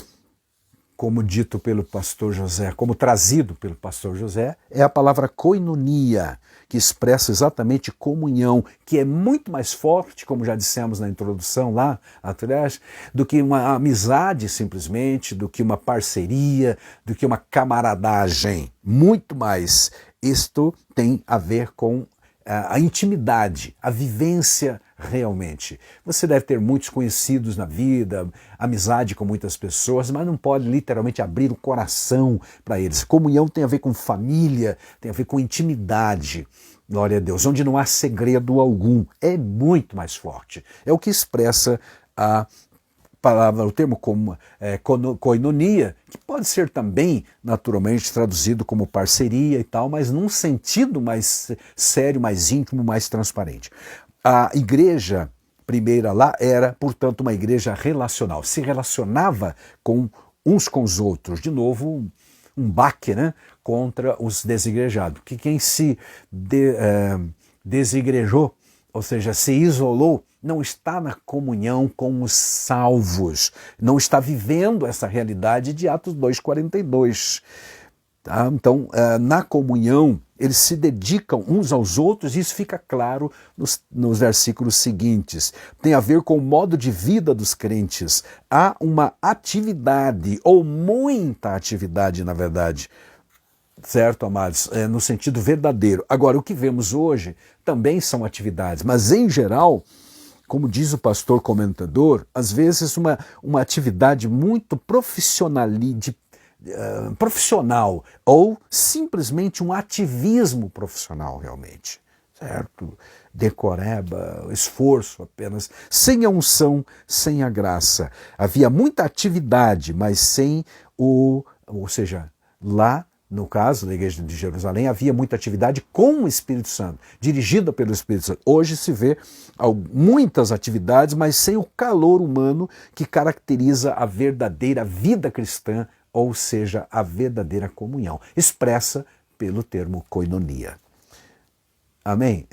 como dito pelo pastor José, como trazido pelo pastor José, é a palavra koinonia, que expressa exatamente comunhão, que é muito mais forte, como já dissemos na introdução lá atrás, do que uma amizade simplesmente, do que uma parceria, do que uma camaradagem. Muito mais. Isto tem a ver com a intimidade, a vivência realmente. Você deve ter muitos conhecidos na vida, amizade com muitas pessoas, mas não pode literalmente abrir o coração para eles. Comunhão tem a ver com família, tem a ver com intimidade. Glória a Deus, onde não há segredo algum. É muito mais forte. É o que expressa a palavra, o termo koinonia, que pode ser também naturalmente traduzido como parceria e tal, mas num sentido mais sério, mais íntimo, mais transparente. A igreja primeira lá era, portanto, uma igreja relacional. Se relacionava com uns com os outros. De novo, um baque, né, contra os desigrejados. Que quem se desigrejou, ou seja, se isolou, não está na comunhão com os salvos, não está vivendo essa realidade de Atos 2:42. Tá? Então, na comunhão, eles se dedicam uns aos outros, e isso fica claro nos versículos seguintes. Tem a ver com o modo de vida dos crentes. Há uma atividade, ou muita atividade, na verdade, certo, amados? No sentido verdadeiro. Agora, o que vemos hoje também são atividades, mas em geral, como diz o pastor comentador, às vezes uma atividade muito profissional, ou simplesmente um ativismo profissional realmente, certo? Decoreba, esforço apenas, sem a unção, sem a graça. Havia muita atividade, mas sem ou seja, lá no caso da igreja de Jerusalém, havia muita atividade com o Espírito Santo, dirigida pelo Espírito Santo. Hoje se vê muitas atividades, mas sem o calor humano que caracteriza a verdadeira vida cristã, ou seja, a verdadeira comunhão, expressa pelo termo koinonia. Amém?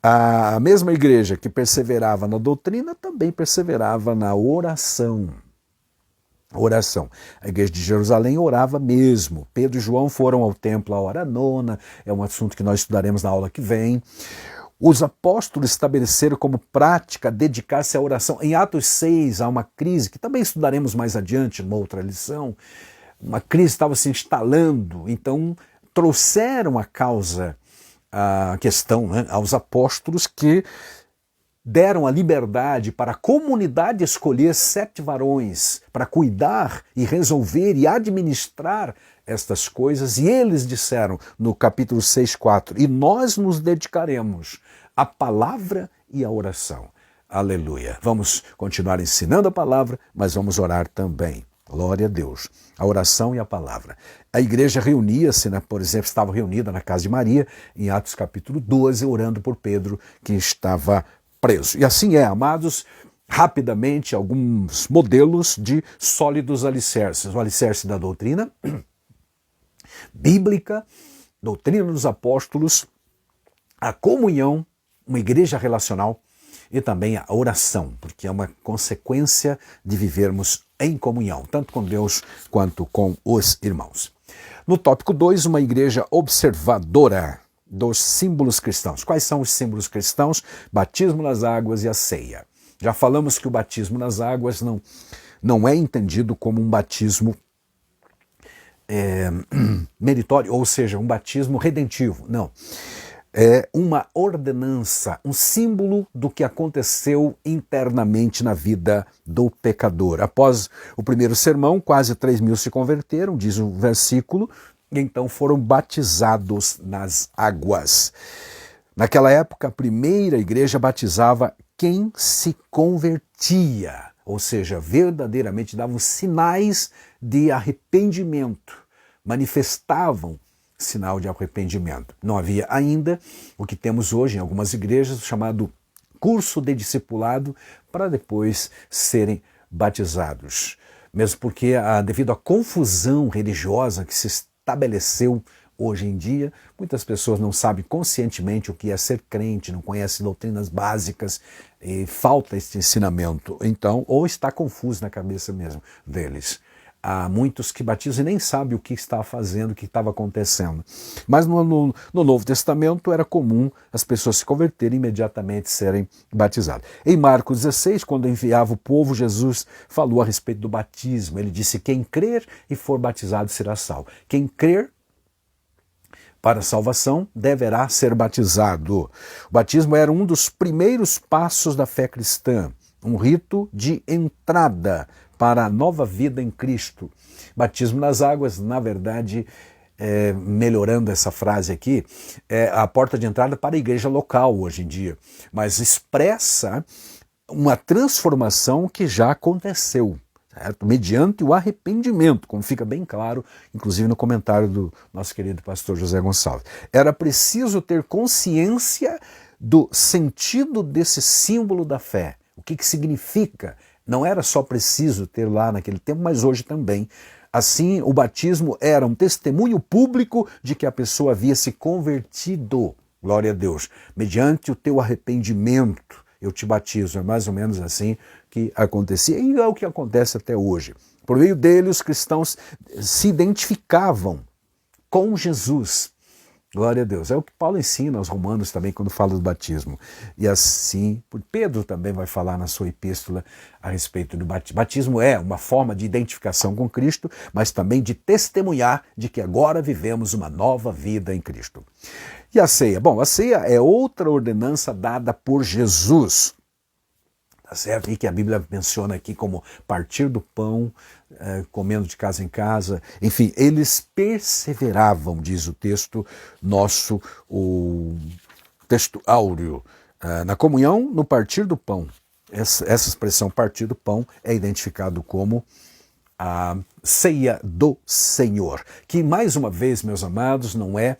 A mesma igreja que perseverava na doutrina também perseverava na oração. Oração. A igreja de Jerusalém orava mesmo. Pedro e João foram ao templo à hora nona, é um assunto que nós estudaremos na aula que vem. Os apóstolos estabeleceram como prática dedicar-se à oração. Em Atos 6 há uma crise, que também estudaremos mais adiante, numa outra lição. Uma crise estava se instalando, então trouxeram a questão, né, aos apóstolos que deram a liberdade para a comunidade escolher 7 varões para cuidar e resolver e administrar estas coisas, e eles disseram no capítulo 6:4, e nós nos dedicaremos à palavra e à oração. Aleluia. Vamos continuar ensinando a palavra, mas vamos orar também. Glória a Deus. A oração e a palavra. A igreja reunia-se, por exemplo, estava reunida na casa de Maria, em Atos capítulo 12, orando por Pedro, que estava preso. E assim é, amados, rapidamente, alguns modelos de sólidos alicerces. O alicerce da doutrina bíblica, doutrina dos apóstolos, a comunhão, uma igreja relacional e também a oração, porque é uma consequência de vivermos em comunhão, tanto com Deus quanto com os irmãos. No tópico 2, uma igreja observadora dos símbolos cristãos. Quais são os símbolos cristãos? Batismo nas águas e a ceia. Já falamos que o batismo nas águas não é entendido como um batismo meritório, ou seja, um batismo redentivo. Não. É uma ordenança, um símbolo do que aconteceu internamente na vida do pecador. Após o primeiro sermão, quase 3.000 se converteram, diz o versículo, e então foram batizados nas águas. Naquela época, a primeira igreja batizava quem se convertia, ou seja, verdadeiramente davam sinais de arrependimento, manifestavam sinal de arrependimento. Não havia ainda o que temos hoje em algumas igrejas, chamado curso de discipulado, para depois serem batizados. Mesmo porque, devido à confusão religiosa que se estabeleceu hoje em dia, muitas pessoas não sabem conscientemente o que é ser crente, não conhecem doutrinas básicas e falta este ensinamento. Então, ou está confuso na cabeça mesmo deles. Há muitos que batizam e nem sabem o que está fazendo, o que estava acontecendo. Mas no Novo Testamento era comum as pessoas se converterem e imediatamente serem batizadas. Em Marcos 16, quando enviava o povo, Jesus falou a respeito do batismo. Ele disse, quem crer e for batizado será salvo. Quem crer para a salvação deverá ser batizado. O batismo era um dos primeiros passos da fé cristã, um rito de entrada para a nova vida em Cristo. Batismo nas águas, na verdade, melhorando essa frase aqui, é a porta de entrada para a igreja local hoje em dia, mas expressa uma transformação que já aconteceu, certo? Mediante o arrependimento, como fica bem claro, inclusive no comentário do nosso querido pastor José Gonçalves. Era preciso ter consciência do sentido desse símbolo da fé, o que significa. Não era só preciso ter lá naquele tempo, mas hoje também. Assim, o batismo era um testemunho público de que a pessoa havia se convertido. Glória a Deus. Mediante o teu arrependimento, eu te batizo. É mais ou menos assim que acontecia. E é o que acontece até hoje. Por meio dele, os cristãos se identificavam com Jesus. Glória a Deus. É o que Paulo ensina aos romanos também quando fala do batismo. E assim, Pedro também vai falar na sua epístola a respeito do batismo. Batismo é uma forma de identificação com Cristo, mas também de testemunhar de que agora vivemos uma nova vida em Cristo. E a ceia? Bom, a ceia é outra ordenança dada por Jesus. Tá certo? E que a Bíblia menciona aqui como partir do pão, comendo de casa em casa. Enfim, eles perseveravam, diz o texto nosso, o texto áureo, na comunhão, no partir do pão. Essa expressão partir do pão é identificado como a ceia do Senhor, que mais uma vez, meus amados, não é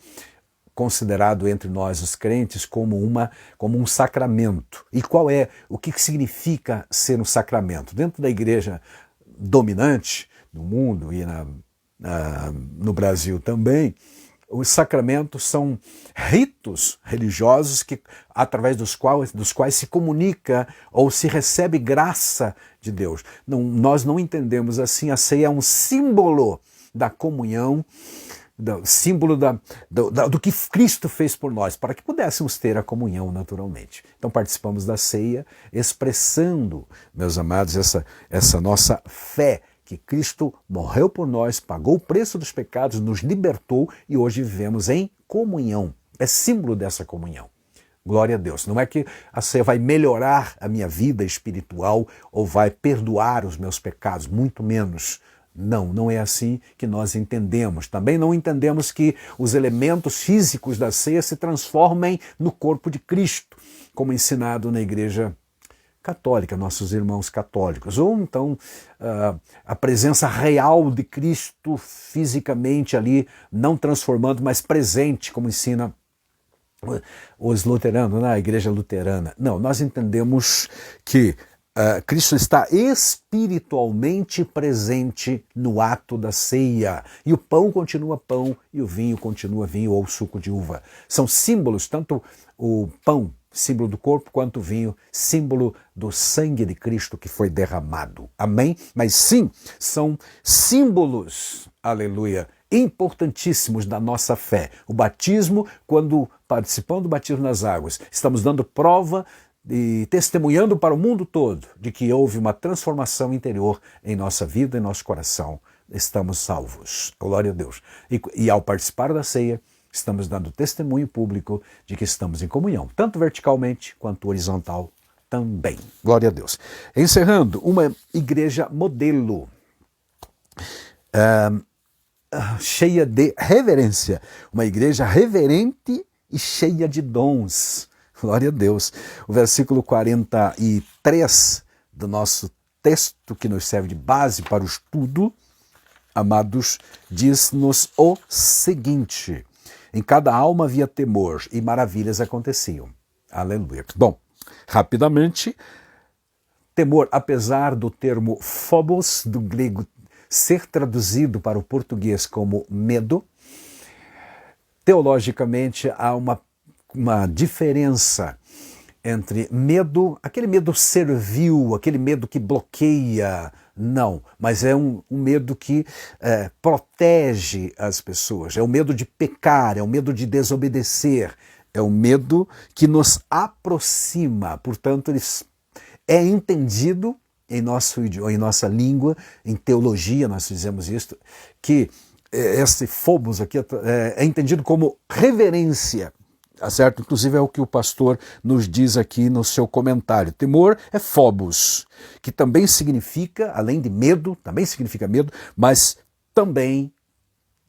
considerado entre nós os crentes como um sacramento. E o que significa ser um sacramento? Dentro da igreja dominante no mundo e no Brasil também, os sacramentos são ritos religiosos através dos quais se comunica ou se recebe graça de Deus. Nós não entendemos assim. A ceia é um símbolo da comunhão, símbolo do que Cristo fez por nós, para que pudéssemos ter a comunhão naturalmente. Então participamos da ceia, expressando, meus amados, essa nossa fé, que Cristo morreu por nós, pagou o preço dos pecados, nos libertou e hoje vivemos em comunhão. É símbolo dessa comunhão. Glória a Deus. Não é que a ceia vai melhorar a minha vida espiritual ou vai perdoar os meus pecados, muito menos. Não, não é assim que nós entendemos. Também não entendemos que os elementos físicos da ceia se transformem no corpo de Cristo, como ensinado na igreja católica, nossos irmãos católicos. Ou então a presença real de Cristo fisicamente ali, não transformando, mas presente, como ensina os luteranos, na igreja luterana. Não, nós entendemos que Cristo está espiritualmente presente no ato da ceia. E o pão continua pão e o vinho continua vinho ou suco de uva. São símbolos, tanto o pão, símbolo do corpo, quanto o vinho, símbolo do sangue de Cristo que foi derramado. Amém? Mas sim, são símbolos, aleluia, importantíssimos da nossa fé. O batismo, quando participando do batismo nas águas, estamos dando prova e testemunhando para o mundo todo de que houve uma transformação interior em nossa vida, em nosso coração. Estamos salvos. Glória a Deus. E ao participar da ceia, estamos dando testemunho público de que estamos em comunhão, tanto verticalmente quanto horizontal também. Glória a Deus. Encerrando, uma igreja modelo, cheia de reverência, uma igreja reverente e cheia de dons. Glória a Deus. O versículo 43 do nosso texto, que nos serve de base para o estudo, amados, diz-nos o seguinte: em cada alma havia temor e maravilhas aconteciam. Aleluia. Bom, rapidamente, temor, apesar do termo phobos, do grego, ser traduzido para o português como medo, teologicamente há uma diferença entre medo, aquele medo servil, aquele medo que bloqueia, não, mas é um medo que protege as pessoas, é o medo de pecar, é o medo de desobedecer, é o medo que nos aproxima, portanto, ele é entendido em nosso idioma, em nossa língua, em teologia nós dizemos isso, que esse phobos aqui é entendido como reverência. Certo? Inclusive é o que o pastor nos diz aqui no seu comentário. Temor é phobos, que também significa, além de medo, também significa medo, mas também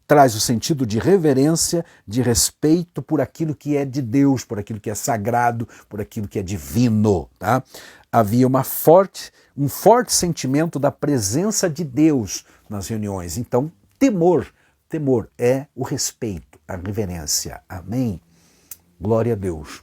traz o sentido de reverência, de respeito por aquilo que é de Deus, por aquilo que é sagrado, por aquilo que é divino. Tá? Havia um forte sentimento da presença de Deus nas reuniões. Então, temor é o respeito, a reverência. Amém? Glória a Deus.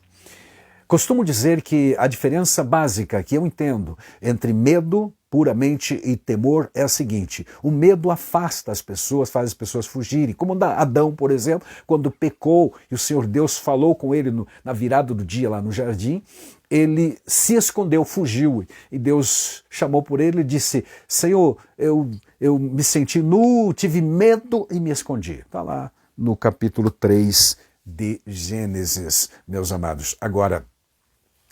Costumo dizer que a diferença básica que eu entendo entre medo puramente e temor é a seguinte: o medo afasta as pessoas, faz as pessoas fugirem, como Adão, por exemplo, quando pecou e o Senhor Deus falou com ele na virada do dia lá no jardim, ele se escondeu, fugiu, e Deus chamou por ele e disse: Senhor, eu me senti nu, tive medo e me escondi. Está lá no capítulo 3 de Gênesis, meus amados. Agora,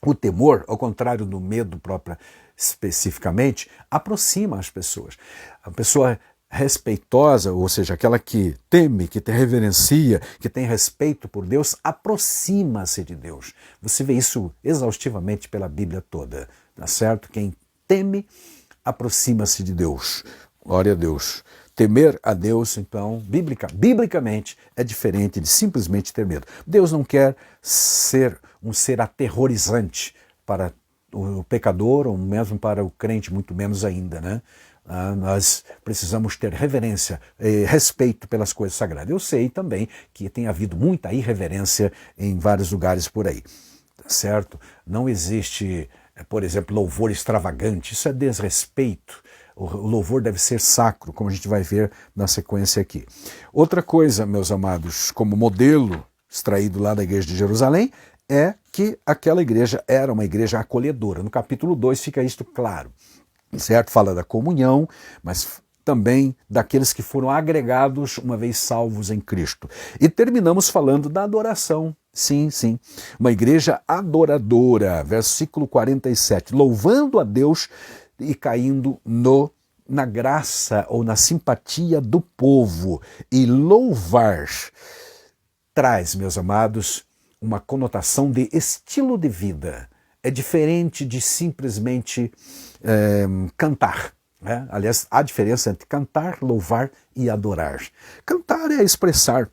o temor, ao contrário do medo próprio especificamente, aproxima as pessoas. A pessoa respeitosa, ou seja, aquela que teme, que te reverencia, que tem respeito por Deus, aproxima-se de Deus. Você vê isso exaustivamente pela Bíblia toda, tá certo? Quem teme, aproxima-se de Deus. Glória a Deus. Temer a Deus, então, biblicamente, é diferente de simplesmente ter medo. Deus não quer ser um ser aterrorizante para o pecador, ou mesmo para o crente, muito menos ainda, né? Nós precisamos ter reverência, respeito pelas coisas sagradas. Eu sei também que tem havido muita irreverência em vários lugares por aí, certo? Não existe, por exemplo, louvor extravagante, isso é desrespeito. O louvor deve ser sacro, como a gente vai ver na sequência aqui. Outra coisa, meus amados, como modelo extraído lá da igreja de Jerusalém, é que aquela igreja era uma igreja acolhedora. No capítulo 2 fica isto claro, certo? Fala da comunhão, mas também daqueles que foram agregados uma vez salvos em Cristo. E terminamos falando da adoração. Sim, uma igreja adoradora, versículo 47, louvando a Deus e caindo na graça ou na simpatia do povo. E louvar traz, meus amados, uma conotação de estilo de vida. É diferente de simplesmente cantar. Né? Aliás, há diferença entre cantar, louvar e adorar. Cantar é expressar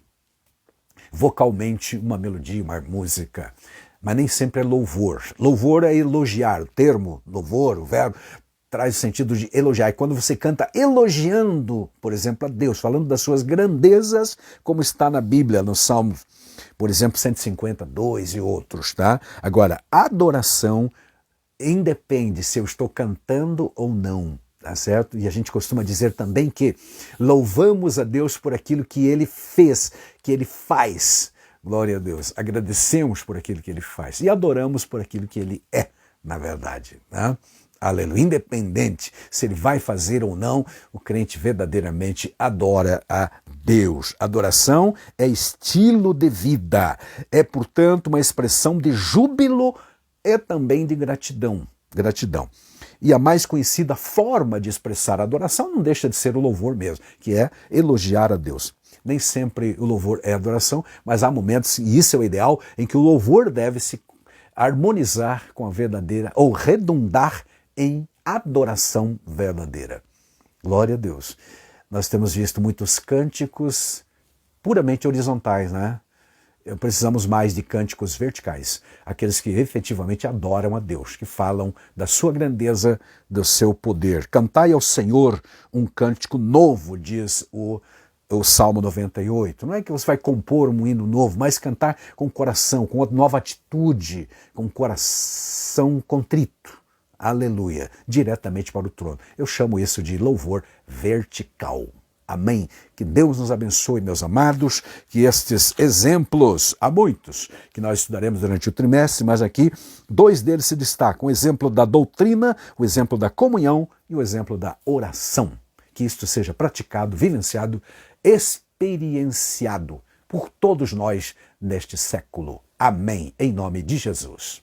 vocalmente uma melodia, uma música, mas nem sempre é louvor. Louvor é elogiar. O termo louvor, o verbo, traz o sentido de elogiar. E quando você canta elogiando, por exemplo, a Deus, falando das suas grandezas, como está na Bíblia, no Salmo, por exemplo, 152 e outros, tá? Agora, adoração independe se eu estou cantando ou não, tá certo? E a gente costuma dizer também que louvamos a Deus por aquilo que Ele fez, que Ele faz. Glória a Deus. Agradecemos por aquilo que Ele faz e adoramos por aquilo que Ele é, na verdade, tá? Aleluia. Independente se ele vai fazer ou não, o crente verdadeiramente adora a Deus. Adoração é estilo de vida. É, portanto, uma expressão de júbilo e também de gratidão. Gratidão. E a mais conhecida forma de expressar a adoração não deixa de ser o louvor mesmo, que é elogiar a Deus. Nem sempre o louvor é adoração, mas há momentos, e isso é o ideal, em que o louvor deve se harmonizar com a verdadeira, ou redundar em adoração verdadeira. Glória a Deus. Nós temos visto muitos cânticos puramente horizontais, né? Precisamos mais de cânticos verticais, aqueles que efetivamente adoram a Deus, que falam da sua grandeza, do seu poder. Cantai ao Senhor um cântico novo, diz o Salmo 98. Não é que você vai compor um hino novo, mas cantar com coração, com nova atitude, com coração contrito. Aleluia, diretamente para o trono. Eu chamo isso de louvor vertical. Amém. Que Deus nos abençoe, meus amados, que estes exemplos, há muitos, que nós estudaremos durante o trimestre, mas aqui 2 deles se destacam, o exemplo da doutrina, o exemplo da comunhão e o exemplo da oração. Que isto seja praticado, vivenciado, experienciado por todos nós neste século. Amém. Em nome de Jesus.